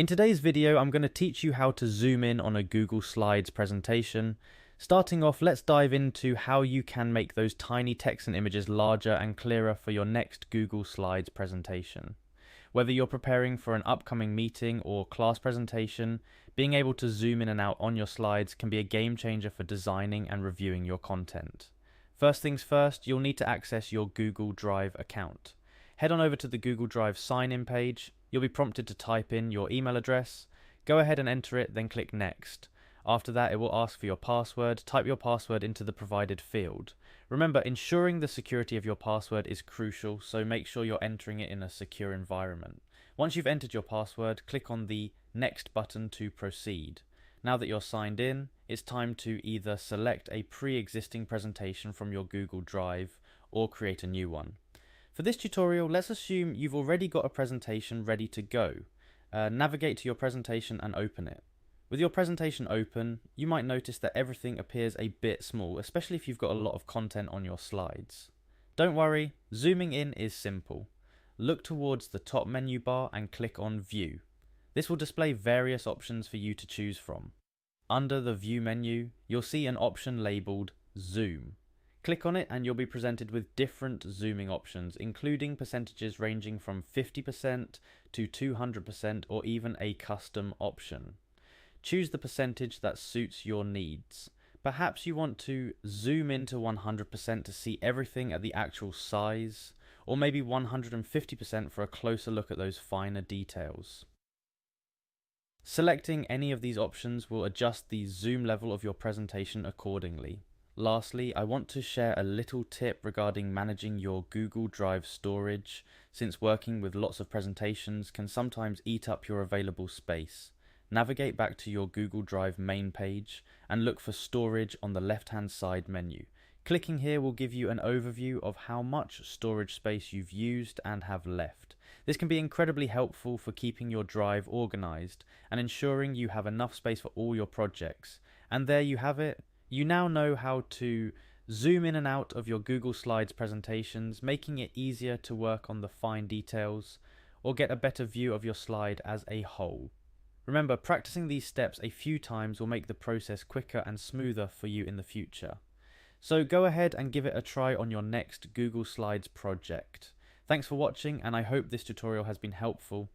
In today's video, I'm going to teach you how to zoom in on a Google Slides presentation. Starting off, let's dive into how you can make those tiny text and images larger and clearer for your next Google Slides presentation. Whether you're preparing for an upcoming meeting or class presentation, being able to zoom in and out on your slides can be a game changer for designing and reviewing your content. First things first, you'll need to access your Google Drive account. Head on over to the Google Drive sign-in page. You'll be prompted to type in your email address. Go ahead and enter it, then click Next. After that, it will ask for your password. Type your password into the provided field. Remember, ensuring the security of your password is crucial, so make sure you're entering it in a secure environment. Once you've entered your password, click on the Next button to proceed. Now that you're signed in, it's time to either select a pre-existing presentation from your Google Drive or create a new one. For this tutorial, let's assume you've already got a presentation ready to go. Navigate to your presentation and open it. With your presentation open, you might notice that everything appears a bit small, especially if you've got a lot of content on your slides. Don't worry, zooming in is simple. Look towards the top menu bar and click on View. This will display various options for you to choose from. Under the View menu, you'll see an option labelled Zoom. Click on it and you'll be presented with different zooming options, including percentages ranging from 50% to 200% or even a custom option. Choose the percentage that suits your needs. Perhaps you want to zoom into 100% to see everything at the actual size, or maybe 150% for a closer look at those finer details. Selecting any of these options will adjust the zoom level of your presentation accordingly. Lastly, I want to share a little tip regarding managing your Google Drive storage, since working with lots of presentations can sometimes eat up your available space. Navigate back to your Google Drive main page and look for Storage on the left-hand side menu. Clicking here will give you an overview of how much storage space you've used and have left. This can be incredibly helpful for keeping your drive organized and ensuring you have enough space for all your projects. And there you have it. You now know how to zoom in and out of your Google Slides presentations, making it easier to work on the fine details or get a better view of your slide as a whole. Remember, practicing these steps a few times will make the process quicker and smoother for you in the future. So go ahead and give it a try on your next Google Slides project. Thanks for watching, and I hope this tutorial has been helpful.